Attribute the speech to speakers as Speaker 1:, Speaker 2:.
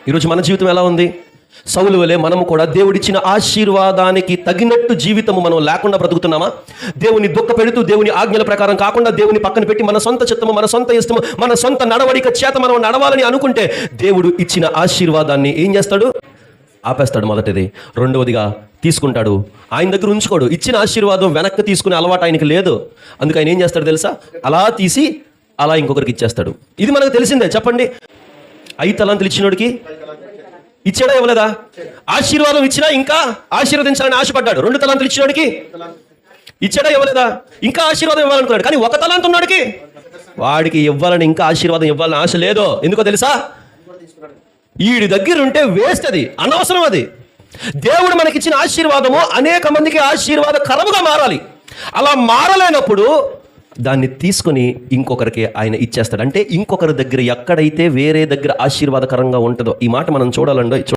Speaker 1: ఈరోజు మన జీవితం ఎలా ఉంది? సౌలు వలె మనము కూడా దేవుడిచ్చిన ఆశీర్వాదానికి తగినట్టు జీవితము మనం లేకుండా బ్రతుకుతున్నామా? దేవుని దుఃఖ పెడుతూ, దేవుని ఆజ్ఞల ప్రకారం కాకుండా, దేవుని పక్కన పెట్టి మన సొంత చిత్తము, మన సొంత ఇష్టము, మన సొంత నడవడిక చేత మనం నడవాలని అనుకుంటే దేవుడు ఇచ్చిన ఆశీర్వాదాన్ని ఏం చేస్తాడు? ఆపేస్తాడు. మొదటిది. రెండవదిగా తీసుకుంటాడు, ఆయన దగ్గర ఉంచుకోడు. ఇచ్చిన ఆశీర్వాదం వెనక్కి తీసుకునే అలవాటు ఆయనకి లేదు. అందుకు ఆయన ఏం చేస్తాడు తెలుసా? అలా తీసి అలా ఇంకొకరికి ఇచ్చేస్తాడు. ఇది మనకు తెలిసిందే. చెప్పండి, 5 తలాంతులు ఇచ్చినోడికి ఇచ్చాడా ఇవ్వలేదా? ఆశీర్వాదం ఇచ్చినా ఇంకా ఆశీర్వదించాలని ఆశపడ్డాడు. 2 తలాంతులు ఇచ్చినోడికి ఇచ్చాడా ఇవ్వలేదా? ఇంకా ఆశీర్వాదం ఇవ్వాలనుకున్నాడు. కానీ 1 తలాంతు ఉన్నాడికి వాడికి ఇవ్వాలని, ఇంకా ఆశీర్వాదం ఇవ్వాలని ఆశ లేదు. ఎందుకో తెలుసా? వీడి దగ్గర ఉంటే వేస్ట్, అది అనవసరం. అది దేవుడు మనకిచ్చిన ఆశీర్వాదము అనేక మందికి ఆశీర్వాదకరముగా మారాలి. అలా మారలేనప్పుడు దాన్ని తీసుకొని ఇంకొకరికి ఆయన ఇచ్చేస్తాడు. అంటే ఇంకొకరి దగ్గర ఎక్కడైతే వేరే దగ్గర ఆశీర్వాదకరంగా ఉంటుందో, ఈ మాట మనం చూడాలండి.